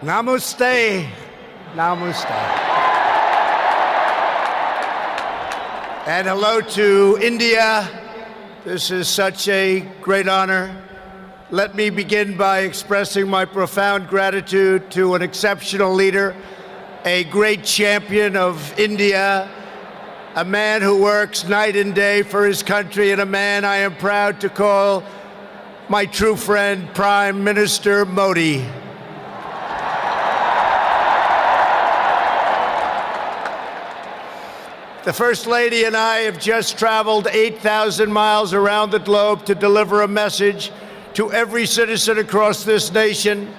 Namaste. Namaste. And hello to India. This is such a great honor. Let me begin by expressing my profound gratitude to an exceptional leader, a great champion of India, a man who works night and day for his country, and a man I am proud to call my true friend, Prime Minister Modi. The First Lady and I have just traveled 8,000 miles around the globe to deliver a message to every citizen across this nation.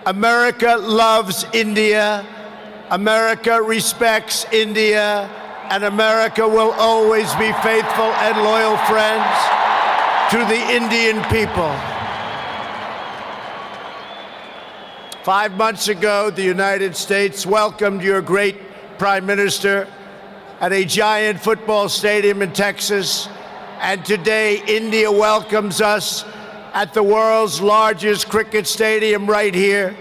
America loves India, America respects India, and America will always be faithful and loyal friends to the Indian people. 5 months ago, the United States welcomed your great Prime Minister at a giant football stadium in Texas, and today India welcomes us at the world's largest cricket stadium right here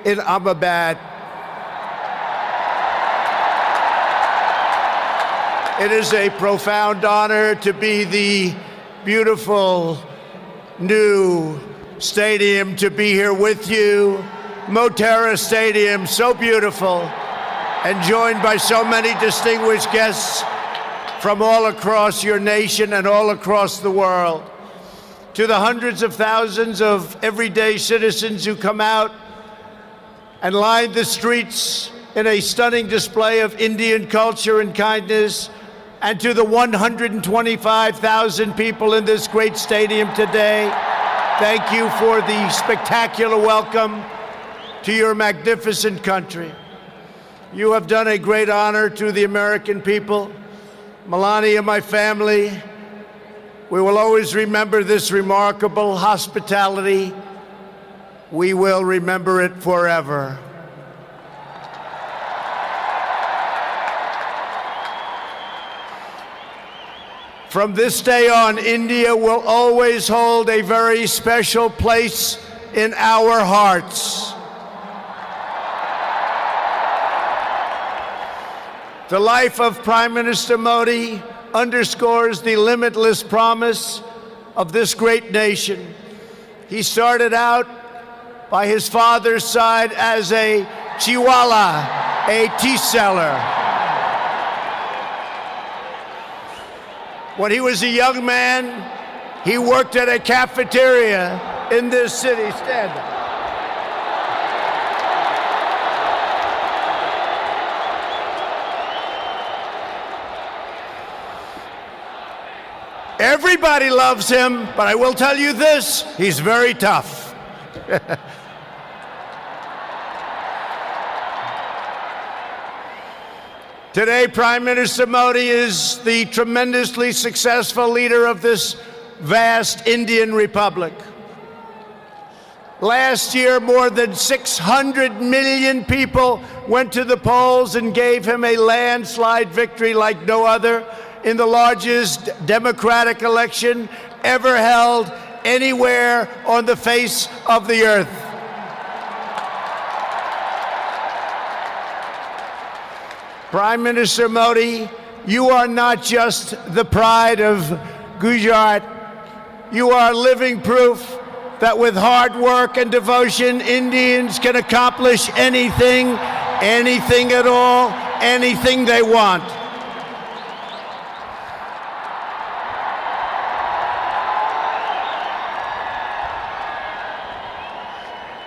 in Ahmedabad. It is a profound honor to be the beautiful new stadium, to be here with you. Motera Stadium, so beautiful, and joined by so many distinguished guests from all across your nation and all across the world. To the hundreds of thousands of everyday citizens who come out and line the streets in a stunning display of Indian culture and kindness, and to the 125,000 people in this great stadium today, thank you for the spectacular welcome to your magnificent country. You have done a great honor to the American people. Melania, my family, we will always remember this remarkable hospitality. We will remember it forever. From this day on, India will always hold a very special place in our hearts. The life of Prime Minister Modi underscores the limitless promise of this great nation. He started out by his father's side as a chiwala, a tea seller. When he was a young man, he worked at a cafeteria in this city. Stand up. Everybody loves him, but I will tell you this, he's very tough. Today, Prime Minister Modi is the tremendously successful leader of this vast Indian Republic. Last year, more than 600 million people went to the polls and gave him a landslide victory like no other in the largest democratic election ever held anywhere on the face of the earth. Prime Minister Modi, you are not just the pride of Gujarat. You are living proof that with hard work and devotion, Indians can accomplish anything, anything at all, anything they want.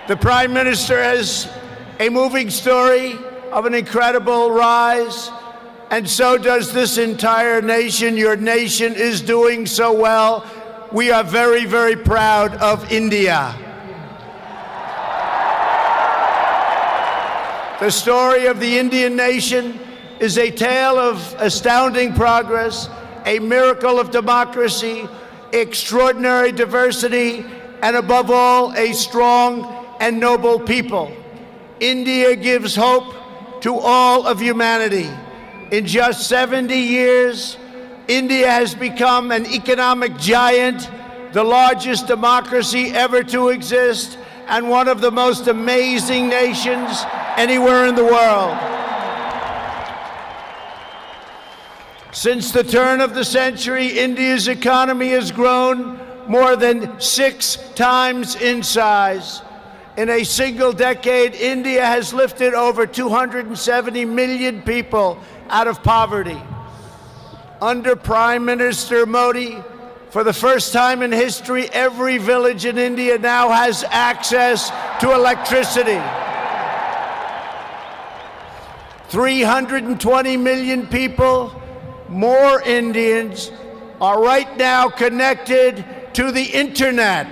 The Prime Minister has a moving story of an incredible rise, and so does this entire nation. Your nation is doing so well. We are very, very proud of India. The story of the Indian nation is a tale of astounding progress, a miracle of democracy, extraordinary diversity, and above all, a strong and noble people. India gives hope to all of humanity. In just 70 years, India has become an economic giant, the largest democracy ever to exist, and one of the most amazing nations anywhere in the world. Since the turn of the century, India's economy has grown more than 6 times in size. In a single decade, India has lifted over 270 million people out of poverty. Under Prime Minister Modi, for the first time in history, every village in India now has access to electricity. 320 million people, more Indians, are right now connected to the internet.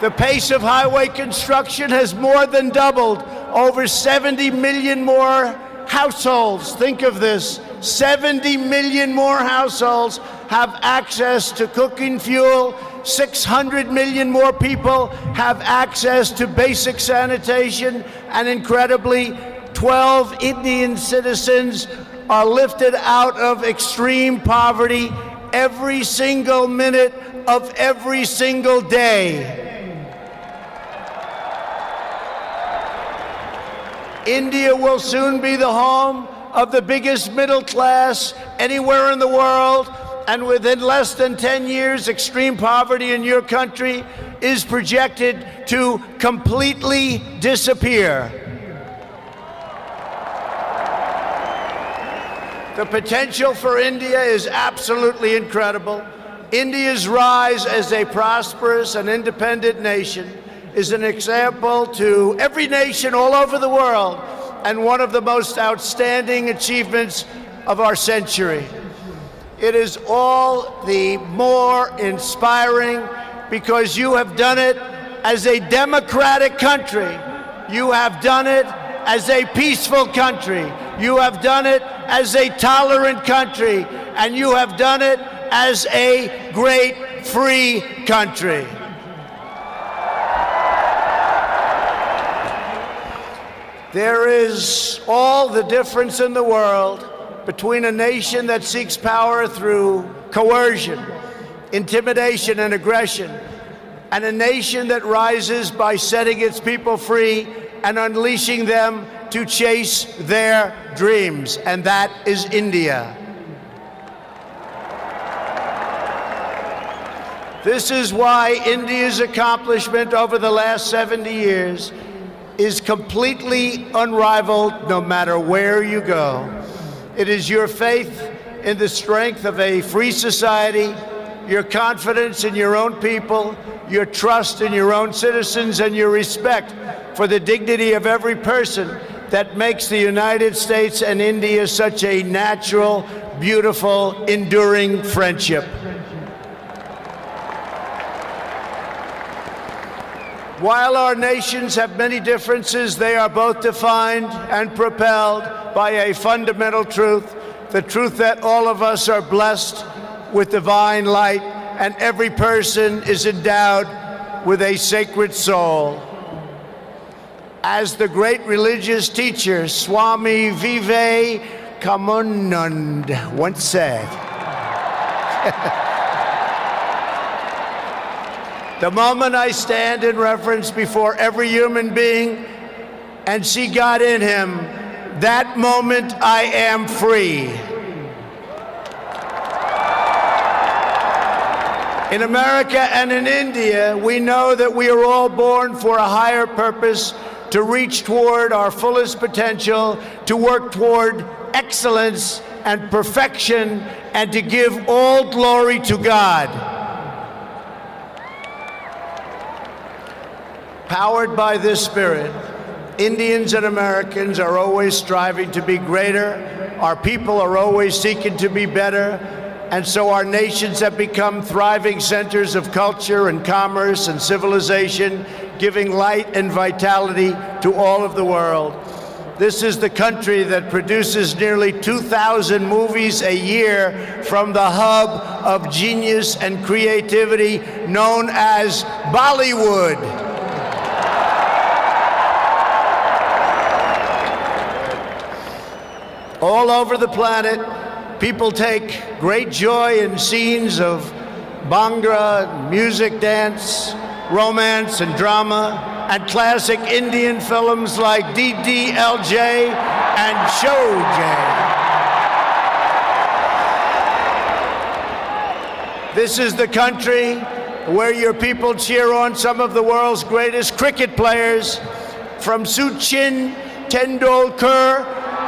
The pace of highway construction has more than doubled. Over 70 million more households, think of this, 70 million more households have access to cooking fuel. 600 million more people have access to basic sanitation. And incredibly, 12 Indian citizens are lifted out of extreme poverty every single minute of every single day. India will soon be the home of the biggest middle class anywhere in the world, and within less than 10 years, extreme poverty in your country is projected to completely disappear. The potential for India is absolutely incredible. India's rise as a prosperous and independent nation is an example to every nation all over the world, and one of the most outstanding achievements of our century. It is all the more inspiring because you have done it as a democratic country. You have done it as a peaceful country. You have done it as a tolerant country. And you have done it as a great free country. There is all the difference in the world between a nation that seeks power through coercion, intimidation, and aggression, and a nation that rises by setting its people free and unleashing them to chase their dreams, and that is India. This is why India's accomplishment over the last 70 years is completely unrivaled no matter where you go. It is your faith in the strength of a free society, your confidence in your own people, your trust in your own citizens, and your respect for the dignity of every person that makes the United States and India such a natural, beautiful, enduring friendship. While our nations have many differences, they are both defined and propelled by a fundamental truth, the truth that all of us are blessed with divine light and every person is endowed with a sacred soul. As the great religious teacher Swami Vivekananda once said, the moment I stand in reverence before every human being and see God in him, that moment I am free. In America and in India, we know that we are all born for a higher purpose, to reach toward our fullest potential, to work toward excellence and perfection, and to give all glory to God. Powered by this spirit, Indians and Americans are always striving to be greater. Our people are always seeking to be better. And so our nations have become thriving centers of culture and commerce and civilization, giving light and vitality to all of the world. This is the country that produces nearly 2,000 movies a year from the hub of genius and creativity known as Bollywood. All over the planet, people take great joy in scenes of Bhangra, music, dance, romance, and drama, and classic Indian films like DDLJ and Showjay. This is the country where your people cheer on some of the world's greatest cricket players, from Sachin Tendulkar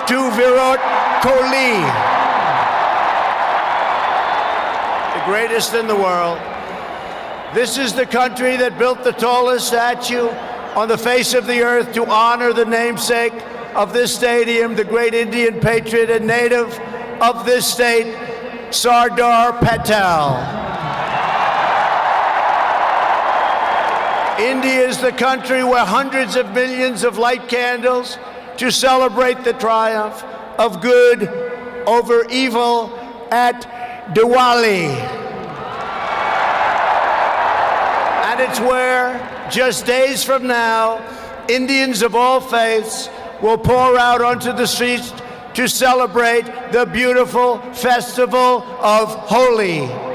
to Virat Kohli, the greatest in the world. This is the country that built the tallest statue on the face of the earth to honor the namesake of this stadium, the great Indian patriot and native of this state, Sardar Patel. India is the country where hundreds of millions of light candles to celebrate the triumph of good over evil at Diwali. And it's where, just days from now, Indians of all faiths will pour out onto the streets to celebrate the beautiful festival of Holi.